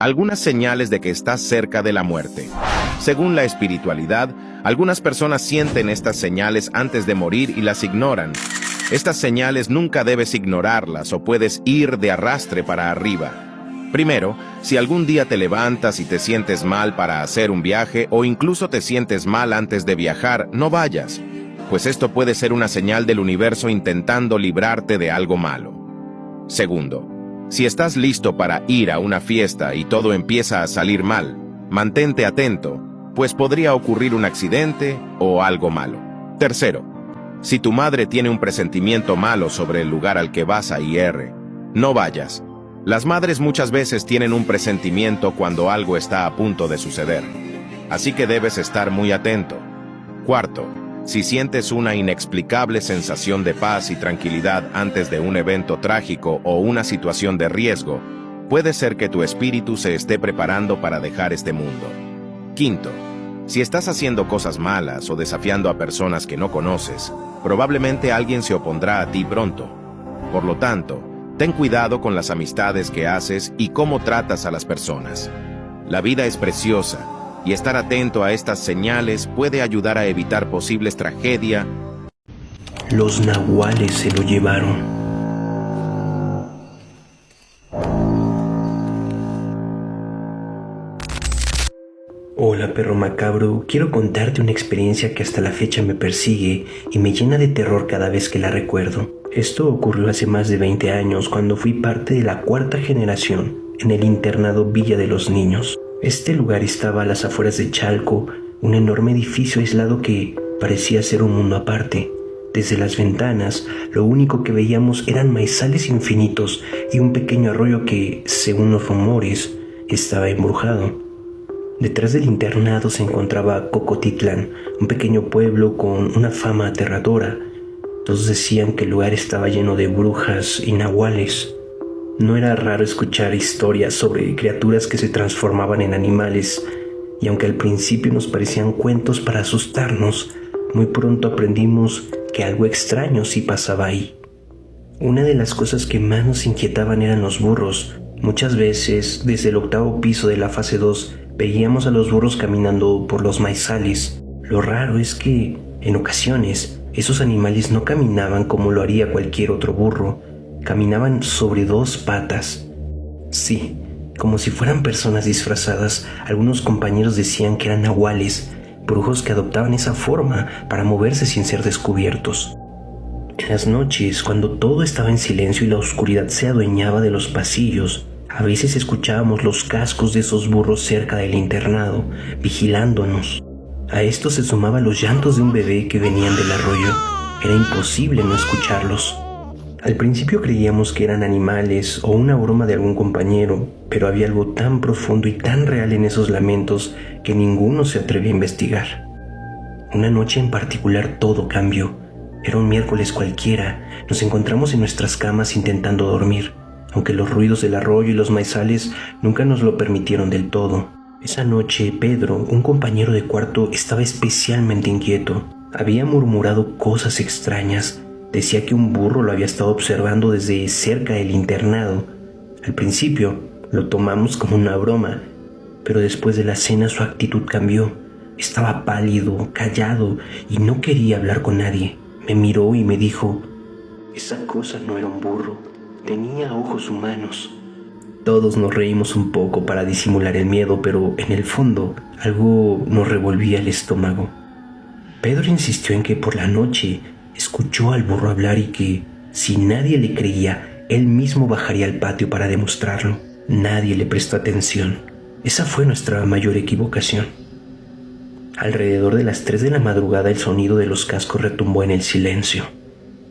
Algunas señales de que estás cerca de la muerte. Según la espiritualidad, algunas personas sienten estas señales antes de morir y las ignoran. Estas señales nunca debes ignorarlas o puedes ir de arrastre para arriba. Primero, si algún día te levantas y te sientes mal para hacer un viaje o incluso te sientes mal antes de viajar, no vayas, pues esto puede ser una señal del universo intentando librarte de algo malo. Segundo, si estás listo para ir a una fiesta y todo empieza a salir mal, mantente atento, pues podría ocurrir un accidente o algo malo. Tercero, si tu madre tiene un presentimiento malo sobre el lugar al que vas a ir, no vayas. Las madres muchas veces tienen un presentimiento cuando algo está a punto de suceder, así que debes estar muy atento. Cuarto, si sientes una inexplicable sensación de paz y tranquilidad antes de un evento trágico o una situación de riesgo, puede ser que tu espíritu se esté preparando para dejar este mundo. Quinto, si estás haciendo cosas malas o desafiando a personas que no conoces, probablemente alguien se opondrá a ti pronto. Por lo tanto, ten cuidado con las amistades que haces y cómo tratas a las personas. La vida es preciosa, y estar atento a estas señales puede ayudar a evitar posibles tragedias. Los nahuales se lo llevaron. Hola, perro macabro, quiero contarte una experiencia que hasta la fecha me persigue y me llena de terror cada vez que la recuerdo. Esto ocurrió hace más de 20 años cuando fui parte de la cuarta generación en el internado Villa de los Niños. Este lugar estaba a las afueras de Chalco, un enorme edificio aislado que parecía ser un mundo aparte. Desde las ventanas, lo único que veíamos eran maizales infinitos y un pequeño arroyo que, según los rumores, estaba embrujado. Detrás del internado se encontraba Cocotitlán, un pequeño pueblo con una fama aterradora. Todos decían que el lugar estaba lleno de brujas y nahuales. No era raro escuchar historias sobre criaturas que se transformaban en animales, y aunque al principio nos parecían cuentos para asustarnos, muy pronto aprendimos que algo extraño sí pasaba ahí. Una de las cosas que más nos inquietaban eran los burros. Muchas veces, desde el 8º piso de la fase 2, veíamos a los burros caminando por los maizales. Lo raro es que, en ocasiones, esos animales no caminaban como lo haría cualquier otro burro. Caminaban sobre 2 patas. Sí, como si fueran personas disfrazadas. Algunos compañeros decían que eran nahuales, brujos que adoptaban esa forma para moverse sin ser descubiertos. En las noches, cuando todo estaba en silencio y la oscuridad se adueñaba de los pasillos, a veces escuchábamos los cascos de esos burros cerca del internado, vigilándonos. A esto se sumaban los llantos de un bebé que venían del arroyo. Era imposible no escucharlos. Al principio creíamos que eran animales o una broma de algún compañero, pero había algo tan profundo y tan real en esos lamentos que ninguno se atrevía a investigar. Una noche en particular todo cambió. Era un miércoles cualquiera. Nos encontramos en nuestras camas intentando dormir, aunque los ruidos del arroyo y los maizales nunca nos lo permitieron del todo. Esa noche, Pedro, un compañero de cuarto, estaba especialmente inquieto. Había murmurado cosas extrañas. Decía que un burro lo había estado observando desde cerca del internado. Al principio lo tomamos como una broma, pero después de la cena su actitud cambió. Estaba pálido, callado y no quería hablar con nadie. Me miró y me dijo: «Esa cosa no era un burro, tenía ojos humanos». Todos nos reímos un poco para disimular el miedo, pero en el fondo algo nos revolvía el estómago. Pedro insistió en que por la noche escuchó al burro hablar y que, si nadie le creía, él mismo bajaría al patio para demostrarlo. Nadie le prestó atención. Esa fue nuestra mayor equivocación. Alrededor de las 3 de la madrugada el sonido de los cascos retumbó en el silencio.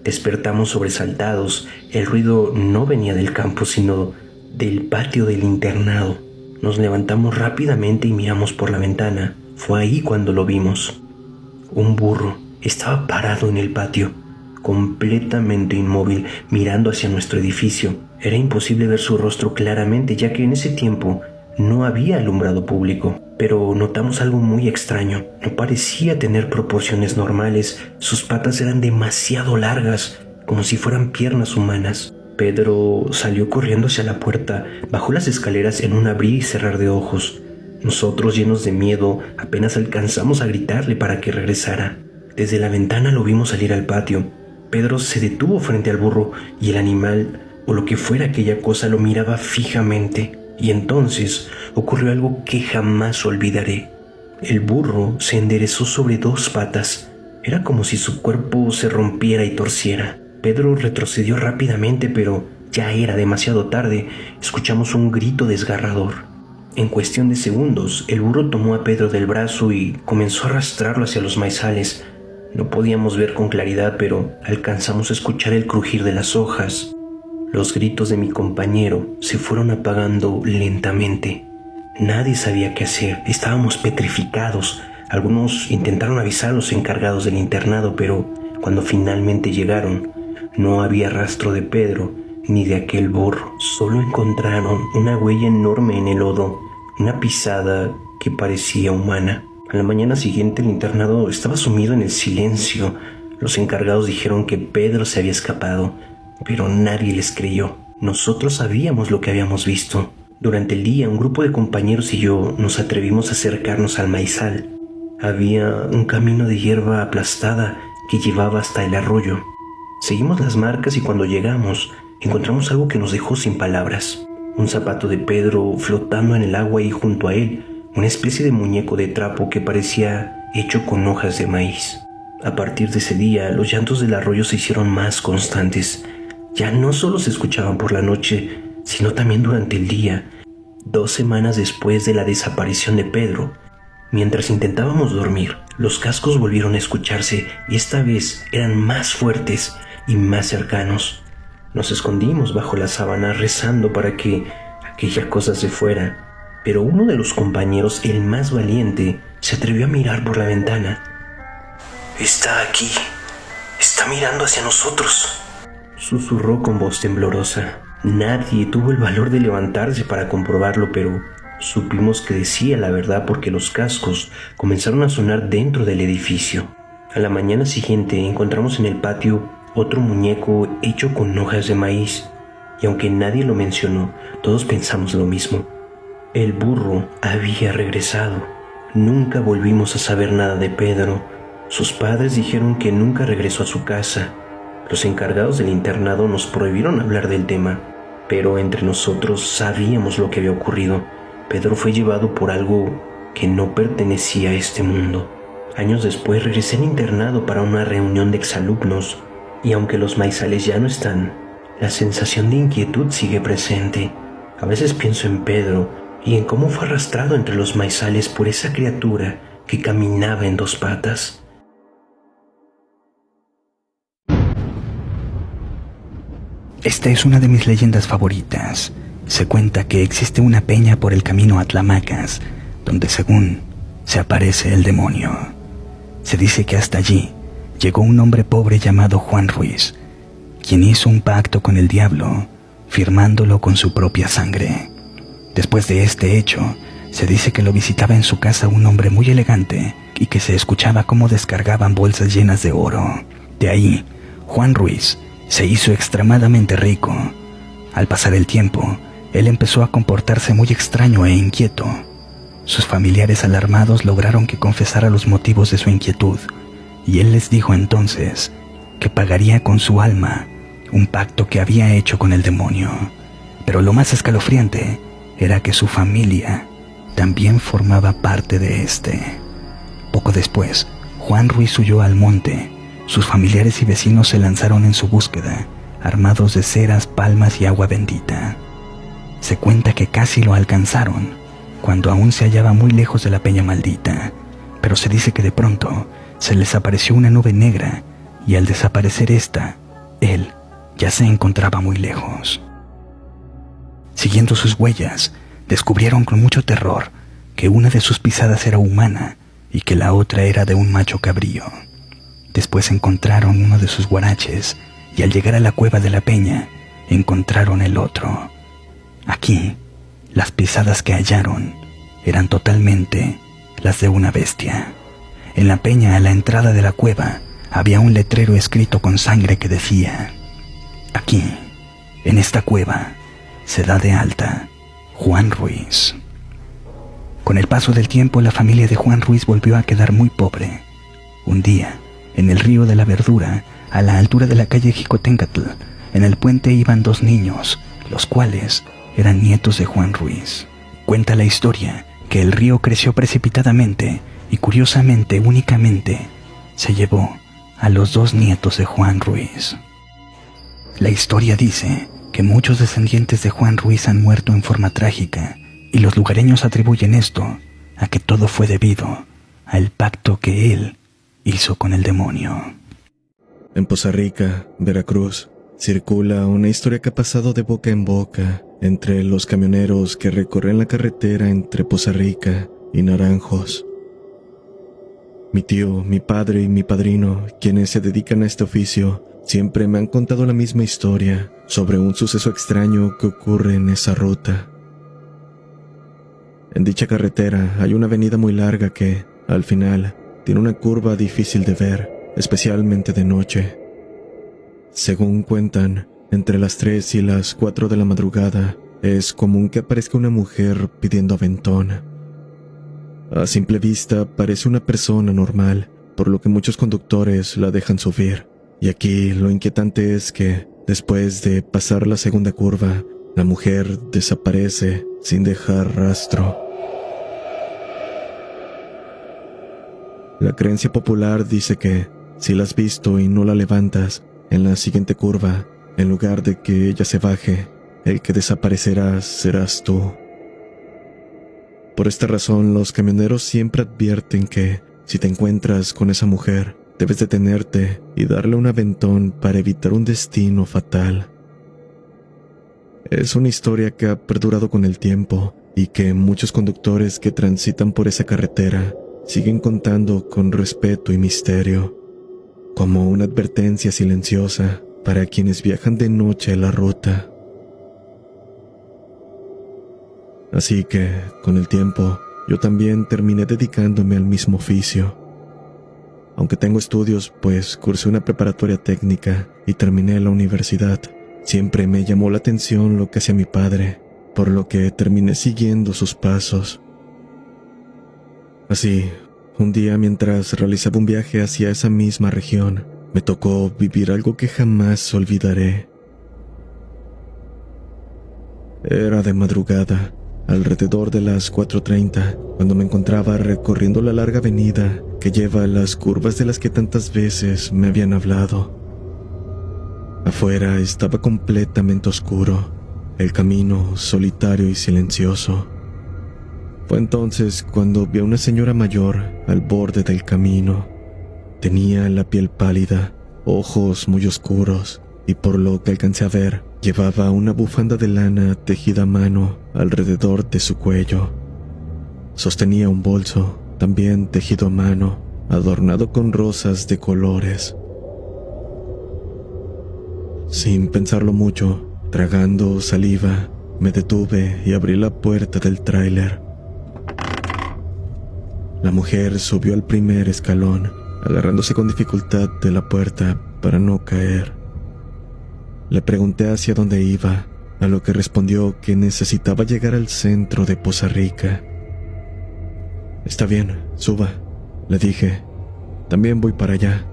Despertamos sobresaltados. El ruido no venía del campo, sino del patio del internado. Nos levantamos rápidamente y miramos por la ventana. Fue ahí cuando lo vimos. Un burro estaba parado en el patio, completamente inmóvil, mirando hacia nuestro edificio. Era imposible ver su rostro claramente, ya que en ese tiempo no había alumbrado público. Pero notamos algo muy extraño. No parecía tener proporciones normales. Sus patas eran demasiado largas, como si fueran piernas humanas. Pedro salió corriendo hacia la puerta, bajó las escaleras en un abrir y cerrar de ojos. Nosotros, llenos de miedo, apenas alcanzamos a gritarle para que regresara. Desde la ventana lo vimos salir al patio. Pedro se detuvo frente al burro y el animal, o lo que fuera aquella cosa, lo miraba fijamente. Y entonces ocurrió algo que jamás olvidaré. El burro se enderezó sobre dos patas. Era como si su cuerpo se rompiera y torciera. Pedro retrocedió rápidamente, pero ya era demasiado tarde. Escuchamos un grito desgarrador. En cuestión de segundos, el burro tomó a Pedro del brazo y comenzó a arrastrarlo hacia los maizales. No podíamos ver con claridad, pero alcanzamos a escuchar el crujir de las hojas. Los gritos de mi compañero se fueron apagando lentamente. Nadie sabía qué hacer, estábamos petrificados. Algunos intentaron avisar a los encargados del internado, pero cuando finalmente llegaron, no había rastro de Pedro ni de aquel burro. Solo encontraron una huella enorme en el lodo, una pisada que parecía humana. A la mañana siguiente el internado estaba sumido en el silencio. Los encargados dijeron que Pedro se había escapado, pero nadie les creyó. Nosotros sabíamos lo que habíamos visto. Durante el día, un grupo de compañeros y yo nos atrevimos a acercarnos al maizal. Había un camino de hierba aplastada que llevaba hasta el arroyo. Seguimos las marcas y cuando llegamos, encontramos algo que nos dejó sin palabras. Un zapato de Pedro flotando en el agua y junto a él, una especie de muñeco de trapo que parecía hecho con hojas de maíz. A partir de ese día, los llantos del arroyo se hicieron más constantes. Ya no solo se escuchaban por la noche, sino también durante el día. 2 semanas después de la desaparición de Pedro, mientras intentábamos dormir, los cascos volvieron a escucharse y esta vez eran más fuertes y más cercanos. Nos escondimos bajo la sábana rezando para que aquella cosa se fuera, pero uno de los compañeros, el más valiente, se atrevió a mirar por la ventana. «Está aquí, está mirando hacia nosotros», susurró con voz temblorosa. Nadie tuvo el valor de levantarse para comprobarlo, pero supimos que decía la verdad porque los cascos comenzaron a sonar dentro del edificio. A la mañana siguiente encontramos en el patio otro muñeco hecho con hojas de maíz, y aunque nadie lo mencionó, todos pensamos lo mismo. El burro había regresado. Nunca volvimos a saber nada de Pedro. Sus padres dijeron que nunca regresó a su casa. Los encargados del internado nos prohibieron hablar del tema, pero entre nosotros sabíamos lo que había ocurrido. Pedro fue llevado por algo que no pertenecía a este mundo. Años después regresé al internado para una reunión de exalumnos, y aunque los maizales ya no están, la sensación de inquietud sigue presente. A veces pienso en Pedro y en cómo fue arrastrado entre los maizales por esa criatura que caminaba en 2 patas. Esta es una de mis leyendas favoritas. Se cuenta que existe una peña por el camino a Tlamacas, donde según se aparece el demonio. Se dice que hasta allí llegó un hombre pobre llamado Juan Ruiz, quien hizo un pacto con el diablo, firmándolo con su propia sangre. Después de este hecho, se dice que lo visitaba en su casa un hombre muy elegante y que se escuchaba cómo descargaban bolsas llenas de oro. De ahí, Juan Ruiz se hizo extremadamente rico. Al pasar el tiempo, él empezó a comportarse muy extraño e inquieto. Sus familiares alarmados lograron que confesara los motivos de su inquietud, y él les dijo entonces que pagaría con su alma un pacto que había hecho con el demonio. Pero lo más escalofriante era que su familia también formaba parte de este. Poco después, Juan Ruiz huyó al monte. Sus familiares y vecinos se lanzaron en su búsqueda, armados de ceras, palmas y agua bendita. Se cuenta que casi lo alcanzaron, cuando aún se hallaba muy lejos de la peña maldita, pero se dice que de pronto se les apareció una nube negra, y al desaparecer esta, él ya se encontraba muy lejos. Siguiendo sus huellas, descubrieron con mucho terror que una de sus pisadas era humana y que la otra era de un macho cabrío. Después encontraron uno de sus guaraches y al llegar a la cueva de la peña, encontraron el otro. Aquí, las pisadas que hallaron eran totalmente las de una bestia. En la peña, a la entrada de la cueva, había un letrero escrito con sangre que decía: aquí En esta cueva se da de alta Juan Ruiz. Con el paso del tiempo, la familia de Juan Ruiz volvió a quedar muy pobre. Un día, en el río de la Verdura, a la altura de la calle Jicotencatl, en el puente iban 2 niños, los cuales eran nietos de Juan Ruiz. Cuenta la historia que el río creció precipitadamente y curiosamente únicamente se llevó a los 2 nietos de Juan Ruiz. La historia dice que muchos descendientes de Juan Ruiz han muerto en forma trágica y los lugareños atribuyen esto a que todo fue debido al pacto que él hizo con el demonio. En Poza Rica, Veracruz, circula una historia que ha pasado de boca en boca entre los camioneros que recorren la carretera entre Poza Rica y Naranjos. Mi tío, mi padre y mi padrino, quienes se dedican a este oficio, siempre me han contado la misma historia sobre un suceso extraño que ocurre en esa ruta. En dicha carretera hay una avenida muy larga que, al final, tiene una curva difícil de ver, especialmente de noche. Según cuentan, entre las 3 y las 4 de la madrugada, es común que aparezca una mujer pidiendo aventón. A simple vista parece una persona normal, por lo que muchos conductores la dejan subir. Y aquí lo inquietante es que, después de pasar la segunda curva, la mujer desaparece sin dejar rastro. La creencia popular dice que, si la has visto y no la levantas, en la siguiente curva, en lugar de que ella se baje, el que desaparecerá serás tú. Por esta razón, los camioneros siempre advierten que, si te encuentras con esa mujer, debes detenerte y darle un aventón para evitar un destino fatal. Es una historia que ha perdurado con el tiempo y que muchos conductores que transitan por esa carretera siguen contando con respeto y misterio, como una advertencia silenciosa para quienes viajan de noche a la ruta. Así que, con el tiempo, yo también terminé dedicándome al mismo oficio. Aunque tengo estudios, pues cursé una preparatoria técnica y terminé la universidad, siempre me llamó la atención lo que hacía mi padre, por lo que terminé siguiendo sus pasos. Así, un día mientras realizaba un viaje hacia esa misma región, me tocó vivir algo que jamás olvidaré. Era de madrugada, alrededor de las 4:30, cuando me encontraba recorriendo la larga avenida que lleva a las curvas de las que tantas veces me habían hablado. Afuera estaba completamente oscuro, el camino solitario y silencioso. Fue entonces cuando vi a una señora mayor al borde del camino. Tenía la piel pálida, ojos muy oscuros, y por lo que alcancé a ver, llevaba una bufanda de lana tejida a mano alrededor de su cuello. Sostenía un bolso, también tejido a mano, adornado con rosas de colores. Sin pensarlo mucho, tragando saliva, me detuve y abrí la puerta del tráiler. La mujer subió al primer escalón, agarrándose con dificultad de la puerta para no caer. Le pregunté hacia dónde iba, a lo que respondió que necesitaba llegar al centro de Poza Rica. «Está bien, suba», le dije. «También voy para allá».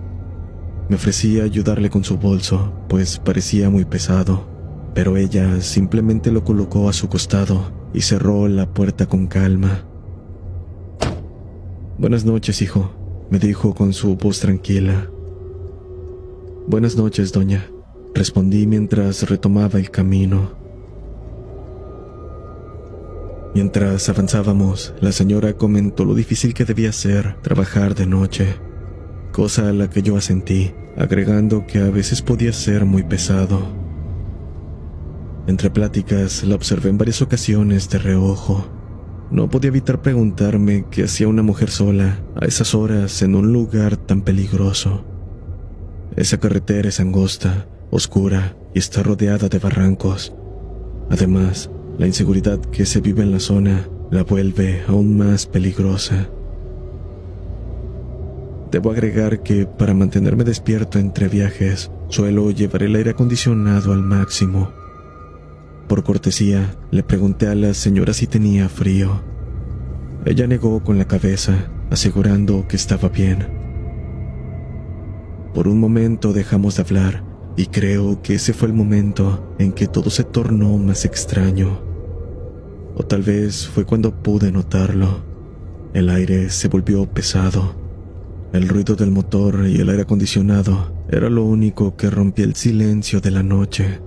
Me ofrecí a ayudarle con su bolso, pues parecía muy pesado, pero ella simplemente lo colocó a su costado y cerró la puerta con calma. «Buenas noches, hijo», me dijo con su voz tranquila. «Buenas noches, doña», respondí mientras retomaba el camino. Mientras avanzábamos, la señora comentó lo difícil que debía ser trabajar de noche, cosa a la que yo asentí, agregando que a veces podía ser muy pesado. Entre pláticas, la observé en varias ocasiones de reojo. No podía evitar preguntarme qué hacía una mujer sola a esas horas en un lugar tan peligroso. Esa carretera es angosta, oscura y está rodeada de barrancos. Además, la inseguridad que se vive en la zona la vuelve aún más peligrosa. Debo agregar que para mantenerme despierto entre viajes, suelo llevar el aire acondicionado al máximo, Por cortesía, le pregunté a la señora si tenía frío. Ella negó con la cabeza, asegurando que estaba bien. Por un momento dejamos de hablar, y creo que ese fue el momento en que todo se tornó más extraño. O tal vez fue cuando pude notarlo. El aire se volvió pesado. El ruido del motor y el aire acondicionado era lo único que rompía el silencio de la noche.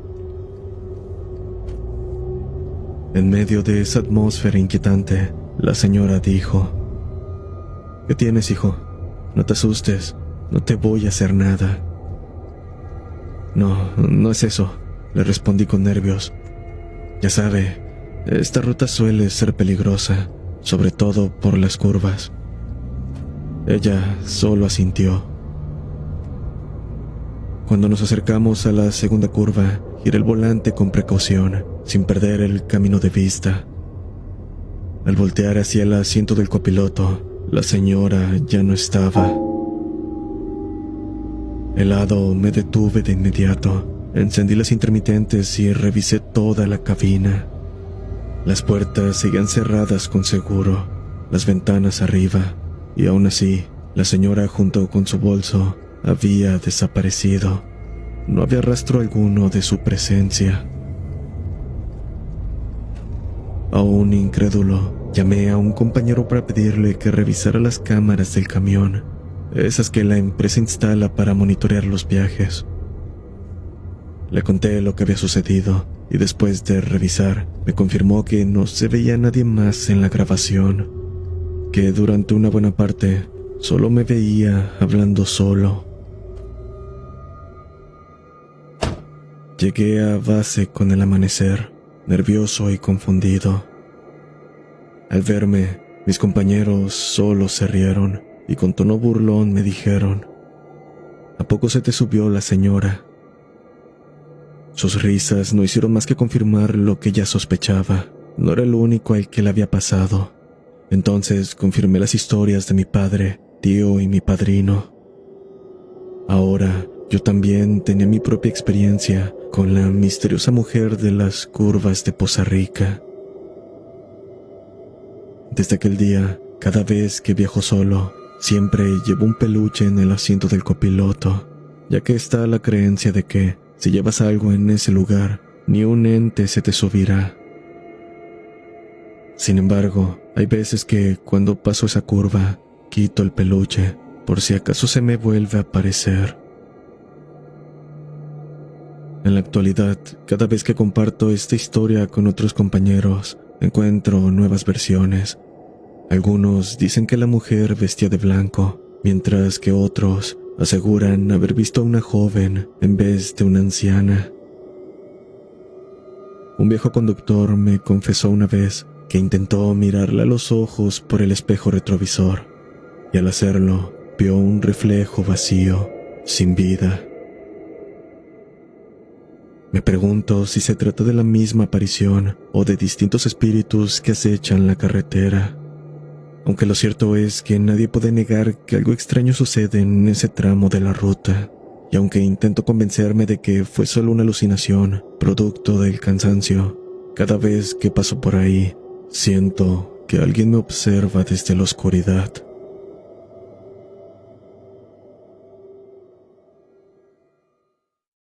En medio de esa atmósfera inquietante, la señora dijo: ¿Qué tienes, hijo? No te asustes, no te voy a hacer nada. No es eso, le respondí con nervios. Ya sabe, esta ruta suele ser peligrosa, sobre todo por las curvas. Ella solo asintió. Cuando nos acercamos a la segunda curva, giré el volante con precaución, sin perder el camino de vista. Al voltear hacia el asiento del copiloto, la señora ya no estaba. Helado, me detuve de inmediato, encendí las intermitentes y revisé toda la cabina. Las puertas seguían cerradas con seguro, las ventanas arriba, y aún así, la señora junto con su bolso había desaparecido. No había rastro alguno de su presencia. Aún incrédulo, llamé a un compañero para pedirle que revisara las cámaras del camión, esas que la empresa instala para monitorear los viajes. Le conté lo que había sucedido y después de revisar, me confirmó que no se veía a nadie más en la grabación, que durante una buena parte solo me veía hablando solo. Llegué a base con el amanecer, nervioso y confundido. Al verme, mis compañeros solo se rieron y con tono burlón me dijeron: ¿A poco se te subió la señora? Sus risas no hicieron más que confirmar lo que ya sospechaba. No era el único al que le había pasado. Entonces confirmé las historias de mi padre, tío y mi padrino. Ahora yo también tenía mi propia experiencia con la misteriosa mujer de las curvas de Poza Rica. Desde aquel día, cada vez que viajo solo, siempre llevo un peluche en el asiento del copiloto, ya que está la creencia de que si llevas algo en ese lugar, ni un ente se te subirá. Sin embargo, hay veces que cuando paso esa curva, quito el peluche, por si acaso se me vuelve a aparecer. En la actualidad, cada vez que comparto esta historia con otros compañeros, encuentro nuevas versiones. Algunos dicen que la mujer vestía de blanco, mientras que otros aseguran haber visto a una joven en vez de una anciana. Un viejo conductor me confesó una vez que intentó mirarla a los ojos por el espejo retrovisor, y al hacerlo, vio un reflejo vacío, sin vida. Me pregunto si se trata de la misma aparición o de distintos espíritus que acechan la carretera. Aunque lo cierto es que nadie puede negar que algo extraño sucede en ese tramo de la ruta, y aunque intento convencerme de que fue solo una alucinación, producto del cansancio, cada vez que paso por ahí, siento que alguien me observa desde la oscuridad.